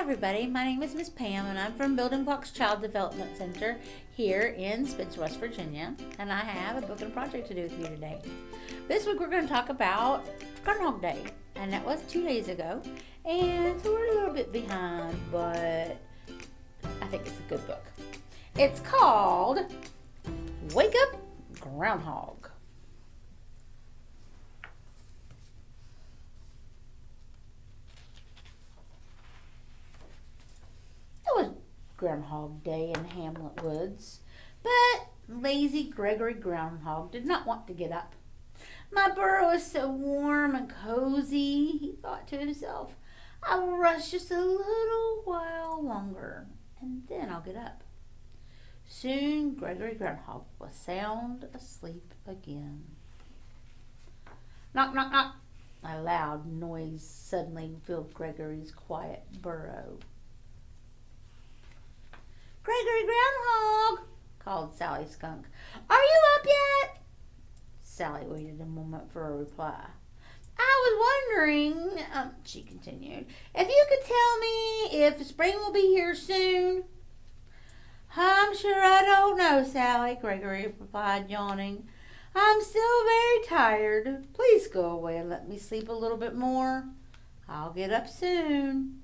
Everybody, my name is Miss Pam and I'm from Building Blocks Child Development Center here in Spencer, West Virginia, and I have a book and project to do with you today. This week we're going to talk about Groundhog Day, and that was 2 days ago, and so we're a little bit behind, but I think it's a good book. It's called Wake Up Groundhog. It was Groundhog Day in Hamlet Woods, but lazy Gregory Groundhog did not want to get up. My burrow is so warm and cozy, he thought to himself. I will rest just a little while longer, and then I'll get up. Soon Gregory Groundhog was sound asleep again. Knock, knock, knock. A loud noise suddenly filled Gregory's quiet burrow. Gregory Groundhog, called Sally Skunk. Are you up yet? Sally waited a moment for a reply. I was wondering, she continued, if you could tell me if spring will be here soon. I'm sure I don't know, Sally, Gregory replied, yawning. I'm still very tired. Please go away and let me sleep a little bit more. I'll get up soon.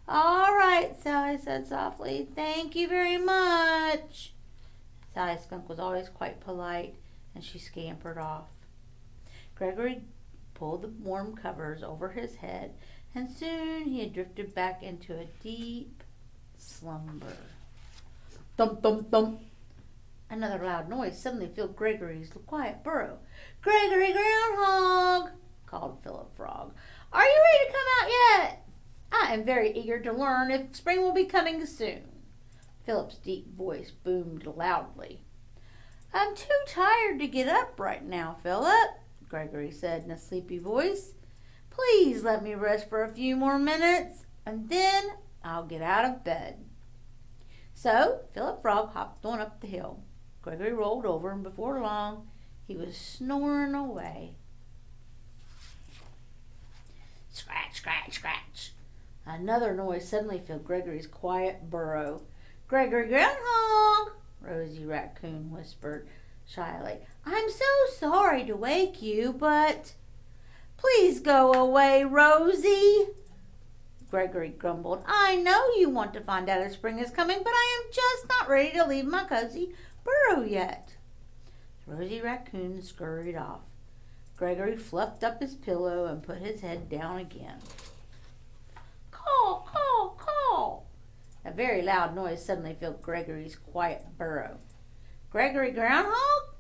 All right, Sally said softly. Thank you very much. Sally Skunk was always quite polite, and she scampered off. Gregory pulled the warm covers over his head, and soon he had drifted back into a deep slumber. Thump, thump, thump. Another loud noise suddenly filled Gregory's quiet burrow. Gregory Groundhog, called Philip Frog. Are you ready to come out yet? I am very eager to learn if spring will be coming soon. Philip's deep voice boomed loudly. I'm too tired to get up right now, Philip, Gregory said in a sleepy voice. Please let me rest for a few more minutes, and then I'll get out of bed. So Philip Frog hopped on up the hill. Gregory rolled over, and before long, he was snoring away. Scratch, scratch, scratch. Another noise suddenly filled Gregory's quiet burrow. Gregory Groundhog, Rosie Raccoon whispered shyly. I'm so sorry to wake you, but... Please go away, Rosie, Gregory grumbled. I know you want to find out if spring is coming, but I am just not ready to leave my cozy burrow yet. Rosie Raccoon scurried off. Gregory fluffed up his pillow and put his head down again. Call, call, call. A very loud noise suddenly filled Gregory's quiet burrow. Gregory Groundhog?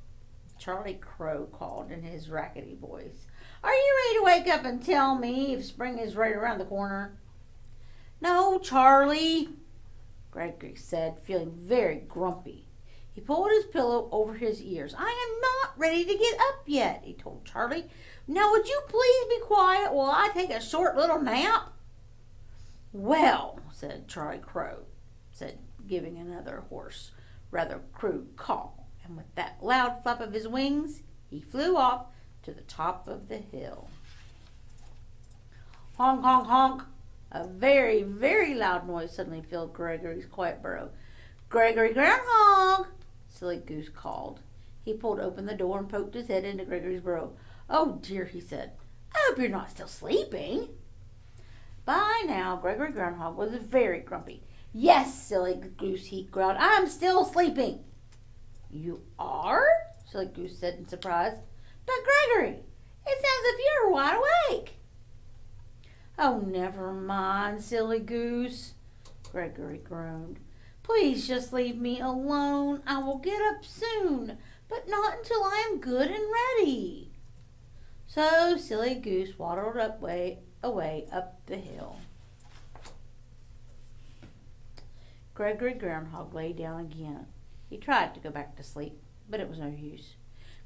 Charlie Crow called in his rackety voice. Are you ready to wake up and tell me if spring is right around the corner? No, Charlie, Gregory said, feeling very grumpy. He pulled his pillow over his ears. I am not ready to get up yet, he told Charlie. Now would you please be quiet while I take a short little nap? Well, said Charlie Crow, giving another hoarse, rather crude call, and with that loud flap of his wings, he flew off to the top of the hill. Honk, honk, honk. A very, very loud noise suddenly filled Gregory's quiet burrow. Gregory Groundhog, Silly Goose called. He pulled open the door and poked his head into Gregory's burrow. Oh dear, he said. I hope you're not still sleeping. By now, Gregory Groundhog was very grumpy. Yes, Silly Goose, he growled. I'm still sleeping. You are? Silly Goose said in surprise. But Gregory, it sounds as if you're wide awake. Oh, never mind, Silly Goose, Gregory groaned. Please just leave me alone. I will get up soon, but not until I am good and ready. So Silly Goose waddled away up the hill. Gregory Groundhog lay down again. He tried to go back to sleep, but it was no use.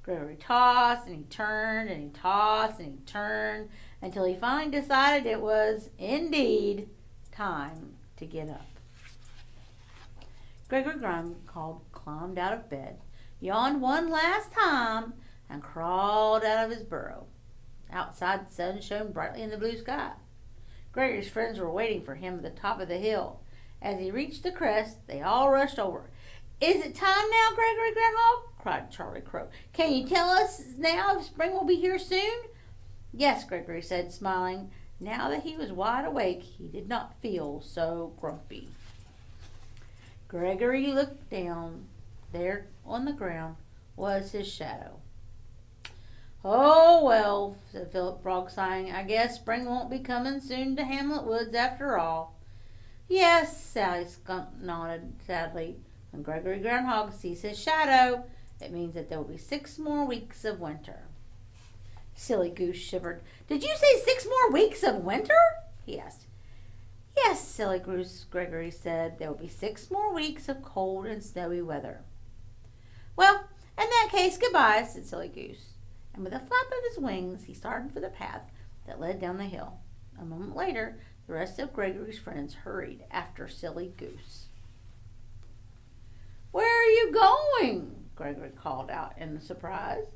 Gregory tossed and he turned and he tossed and he turned until he finally decided it was, indeed, time to get up. Gregory Groundhog climbed out of bed, yawned one last time, and crawled out of his burrow. Outside, the sun shone brightly in the blue sky. Gregory's friends were waiting for him at the top of the hill. As he reached the crest, they all rushed over. "Is it time now, Gregory Groundhog?" cried Charlie Crow. "Can you tell us now if spring will be here soon?" "Yes," Gregory said, smiling. Now that he was wide awake, he did not feel so grumpy. Gregory looked down. There on the ground was his shadow. "Oh, well," said Philip Frog, sighing. "I guess spring won't be coming soon to Hamlet Woods after all." "Yes," Sally Skunk nodded sadly. "When Gregory Groundhog sees his shadow, it means that there will be 6 more weeks of winter." Silly Goose shivered. "Did you say 6 more weeks of winter?" he asked. "Yes," Silly Goose, Gregory said. "There will be 6 more weeks of cold and snowy weather." "Well, in that case, goodbye," said Silly Goose. And with a flap of his wings, he started for the path that led down the hill. A moment later, the rest of Gregory's friends hurried after Silly Goose. "Where are you going?" Gregory called out in surprise.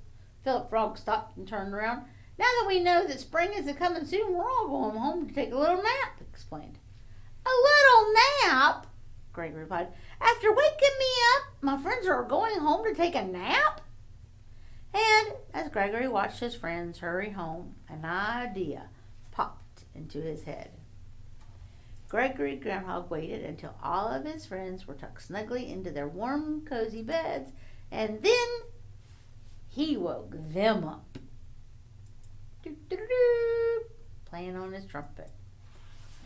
Philip Frog stopped and turned around. "Now that we know that spring isn't coming soon, we're all going home to take a little nap," he explained. "A little nap?" Gregory replied. "After waking me up, my friends are going home to take a nap?" And as Gregory watched his friends hurry home, an idea popped into his head. Gregory Groundhog waited until all of his friends were tucked snugly into their warm, cozy beds, and then he woke them up. Do-do-do-do, playing on his trumpet.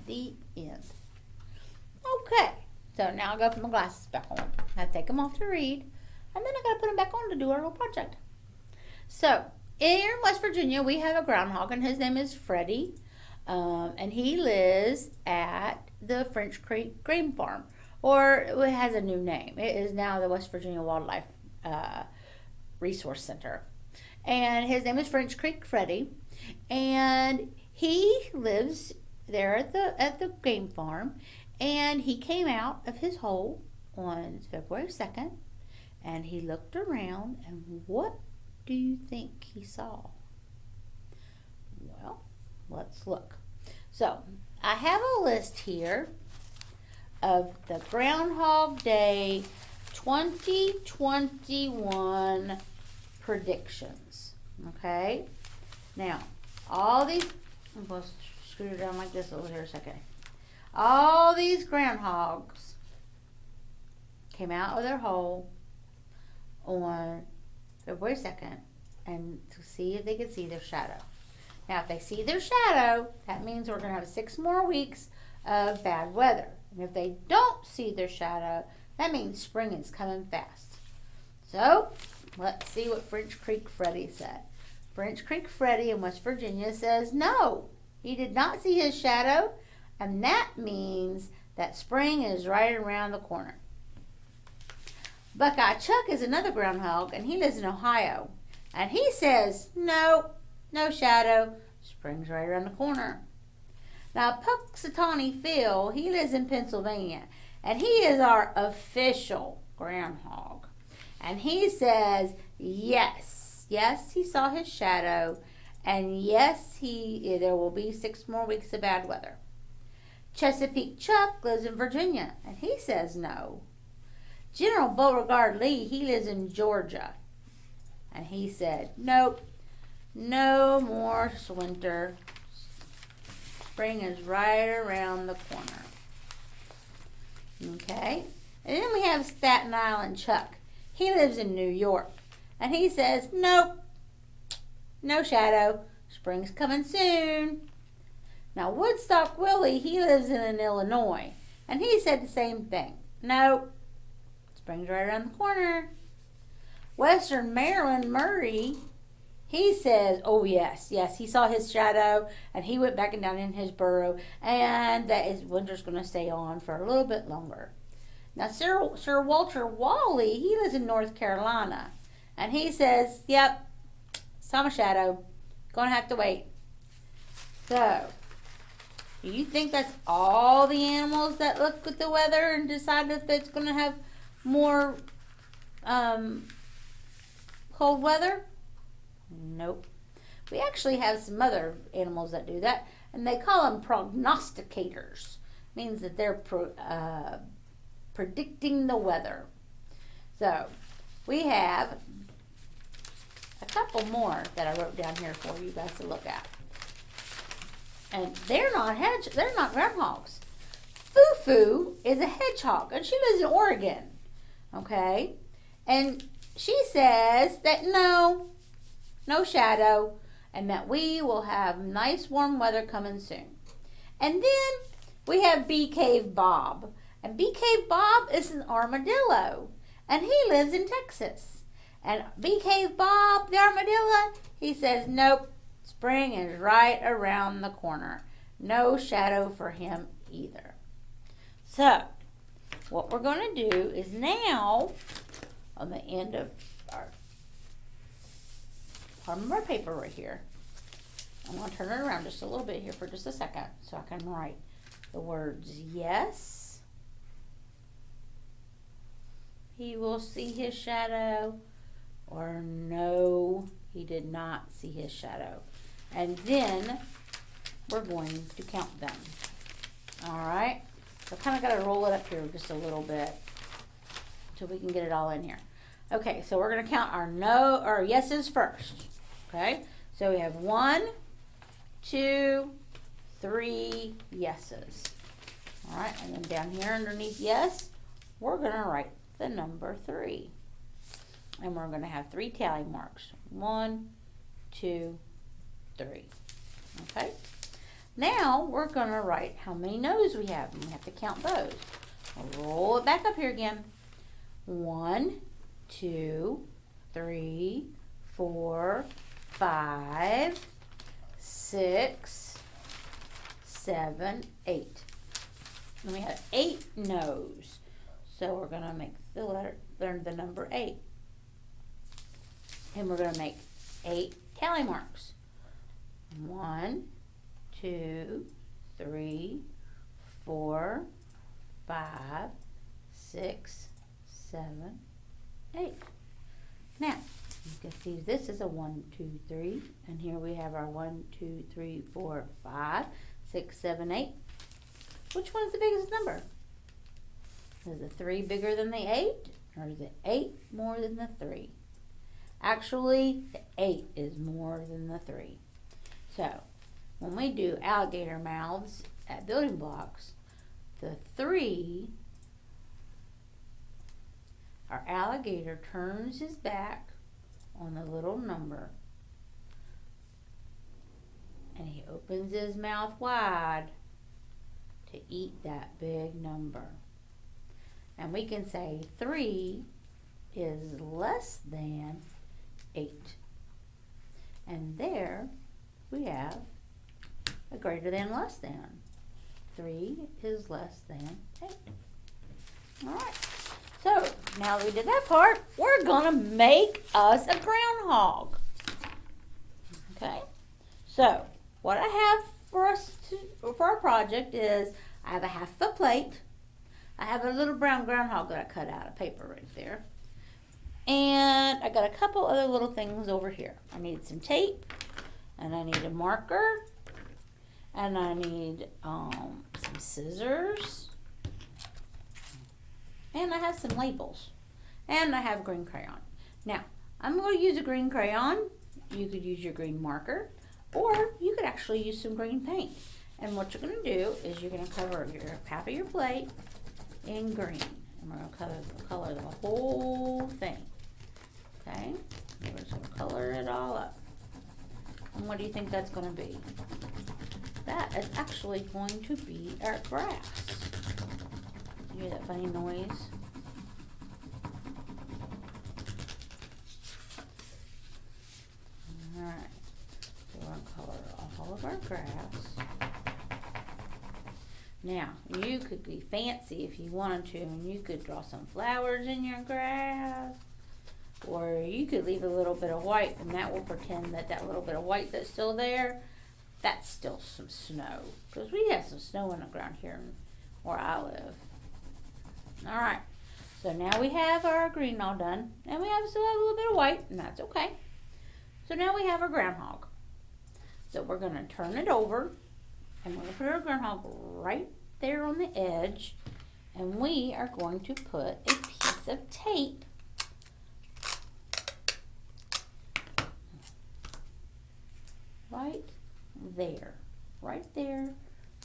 The end. Okay, so now I gotta put my glasses back on. I take them off to read, and then I gotta put them back on to do our little project. So, here in West Virginia, we have a groundhog, and his name is Freddie. And he lives at the French Creek Game Farm, or it has a new name. It is now the West Virginia Wildlife Resource Center. And his name is French Creek Freddie, and he lives there at the game farm. And he came out of his hole on February 2nd, and he looked around, and what do you think he saw? Well, let's look. So, I have a list here of the Groundhog Day 2021 predictions. Okay? Now, all these, I'm going to screw it down like this over here a second. All these groundhogs came out of their hole on February 2nd and to see if they could see their shadow. Now, if they see their shadow, that means we're going to have 6 more weeks of bad weather. And if they don't see their shadow, that means spring is coming fast. So, let's see what French Creek Freddie said. French Creek Freddie in West Virginia says no, he did not see his shadow, and that means that spring is right around the corner. Buckeye Chuck is another groundhog, and he lives in Ohio. And he says, no shadow, spring's right around the corner. Now, Puxatawny Phil, he lives in Pennsylvania, and he is our official groundhog. And he says, yes, he saw his shadow, and yes, there will be 6 more weeks of bad weather. Chesapeake Chuck lives in Virginia, and he says no. General Beauregard Lee, he lives in Georgia, and he said, nope, no more winter. Spring is right around the corner. Okay, and then we have Staten Island Chuck. He lives in New York, and he says, nope, no shadow. Spring's coming soon. Now, Woodstock Willie, he lives in Illinois, and he said the same thing. Nope, spring's right around the corner. Western Maryland Murray, he says, oh yes, he saw his shadow, and he went back and down in his burrow, and that is winter's going to stay on for a little bit longer. Now, Sir Walter Wally, he lives in North Carolina, and he says, yep, saw my shadow, going to have to wait. So, do you think that's all the animals that look at the weather and decide if it's going to have more cold weather? Nope. We actually have some other animals that do that. And they call them prognosticators. Means that they're predicting the weather. So we have a couple more that I wrote down here for you guys to look at. And they're not groundhogs. Foo-Foo is a hedgehog, and she lives in Oregon. Okay? And she says that no shadow, and that we will have nice warm weather coming soon. And then we have Bee Cave Bob. And Bee Cave Bob is an armadillo, and he lives in Texas. And Bee Cave Bob, the armadillo, he says, nope, spring is right around the corner. No shadow for him either. So, what we're going to do is now, on the end of our bottom of our paper right here, I'm going to turn it around just a little bit here for just a second so I can write the words yes. He will see his shadow, or no, he did not see his shadow. And then we're going to count them. All right? So I kind of got to roll it up here just a little bit so we can get it all in here. Okay, so we're going to count our yeses first. Okay? So we have 1, 2, 3 yeses. All right, and then down here underneath yes, we're going to write the number 3. And we're going to have 3 tally marks. 1, 2, 3. Okay? Now we're going to write how many no's we have, and we have to count those. I'll roll it back up here again. 1, 2, 3, 4, 5, 6, 7, 8. And we have 8 no's. So we're going to make the number 8. And we're going to make 8 tally marks. 1, 2, 3, 4, 5, 6, 7, 8. Now, you can see this is a 1, 2, 3. And here we have our 1, 2, 3, 4, 5, 6, 7, 8. Which one's the biggest number? Is the 3 bigger than the 8? Or is the 8 more than the 3? Actually, the 8 is more than the 3. So, when we do alligator mouths at building blocks, the 3, our alligator turns his back on the little number, and he opens his mouth wide to eat that big number. And we can say 3 is less than 8. And there we have a greater than less than. 3 is less than 8. All right. So now that we did that part, we're going to make us a groundhog. Okay. So what I have for our project is I have a half a plate. I have a little brown groundhog that I cut out of paper right there. And I got a couple other little things over here. I need some tape, and I need a marker, and I need some scissors, and I have some labels, and I have green crayon. Now, I'm going to use a green crayon. You could use your green marker, or you could actually use some green paint. And what you're going to do is you're going to cover half of your plate in green. And we're going to color the whole thing. Okay? We're just going to color it all up. And what do you think that's going to be? That is actually going to be our grass. You hear that funny noise? Alright. So we're going to color all of our grass. Now, you could be fancy if you wanted to, and you could draw some flowers in your grass, or you could leave a little bit of white, and that will pretend that that little bit of white that's still there, that's still some snow, because we have some snow on the ground here where I live. All right, so now we have our green all done, and we still have a little bit of white, and that's okay. So now we have our groundhog. So we're going to turn it over And we're going to put our groundhog right there on the edge. And we are going to put a piece of tape right there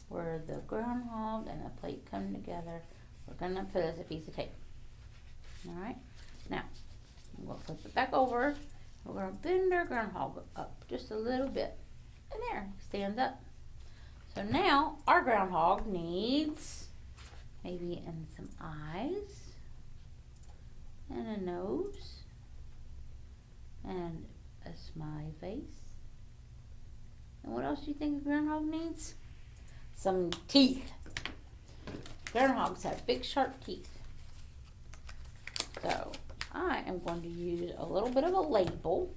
where the groundhog and the plate come together. We're going to put as a piece of tape. All right. Now, we'll flip it back over. We're going to bend our groundhog up just a little bit. And there, stands up. So now our groundhog needs maybe some eyes and a nose and a smiley face. And what else do you think a groundhog needs? Some teeth. Groundhogs have big sharp teeth. So I am going to use a little bit of a label,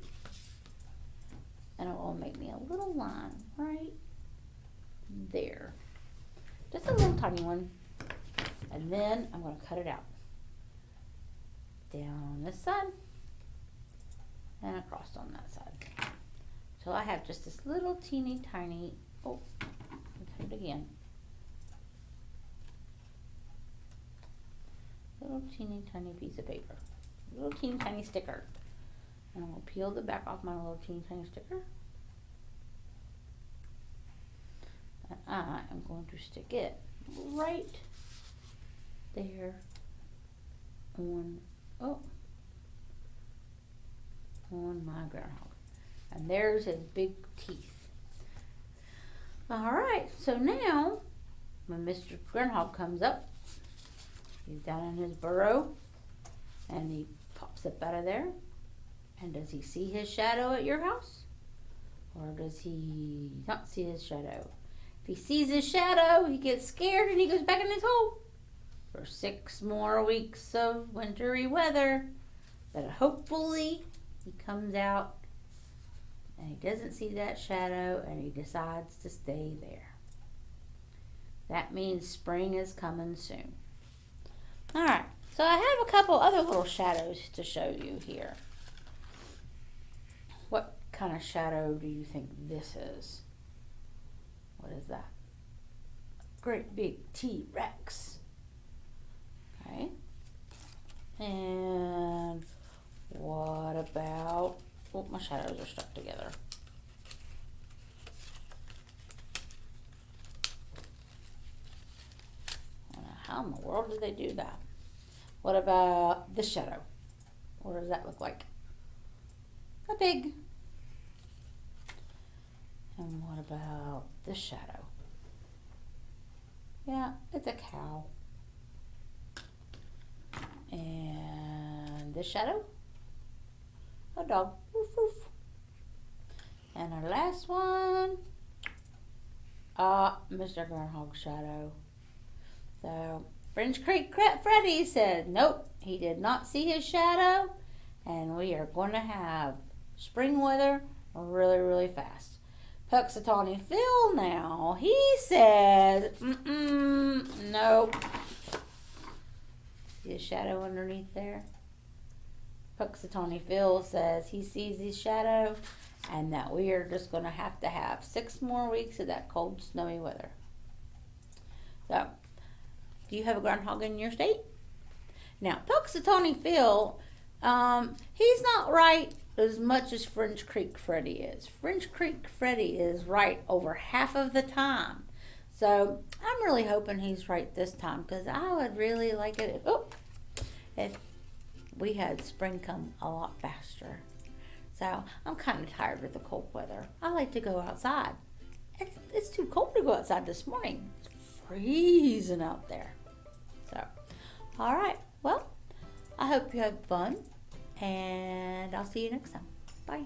and it will make me a little line right there. Just a little tiny one. And then I'm going to cut it out. Down on this side and across on that side. So I have just this little teeny tiny, oh, cut it again. Little teeny tiny piece of paper. Little teeny tiny sticker. And I'm going to peel the back off my little teeny tiny sticker. And I am going to stick it right there on my groundhog. And there's his big teeth. Alright, so now when Mr. Groundhog comes up, he's down in his burrow and he pops up out of there. And does he see his shadow at your house? Or does he not see his shadow? If he sees his shadow, he gets scared and he goes back in his hole for 6 more weeks of wintry weather. But hopefully he comes out and he doesn't see that shadow and he decides to stay there. That means spring is coming soon. Alright, so I have a couple other little shadows to show you here. What kind of shadow do you think this is? What is that? Great big T-Rex. Okay. And what about, oh, my shadows are stuck together. How in the world did they do that? What about this shadow? What does that look like? A pig. And what about this shadow? Yeah, it's a cow. And this shadow? A dog. Woof, woof. And our last one, Mr. Groundhog shadow. So French Creek Freddy said, nope, he did not see his shadow, and we are going to have spring weather really, really fast. Puxatawny Phil now, he said, nope. See a shadow underneath there? Puxatawny Phil says he sees his shadow and that we are just going to have 6 more weeks of that cold, snowy weather. So, do you have a groundhog in your state? Now, Puxatawny Phil, he's not right as much as French Creek Freddy is. French Creek Freddy is right over half of the time. So, I'm really hoping he's right this time because I would really like it if we had spring come a lot faster. So, I'm kind of tired with the cold weather. I like to go outside. It's too cold to go outside this morning. It's freezing out there. So, all right. Well, I hope you had fun, and I'll see you next time. Bye.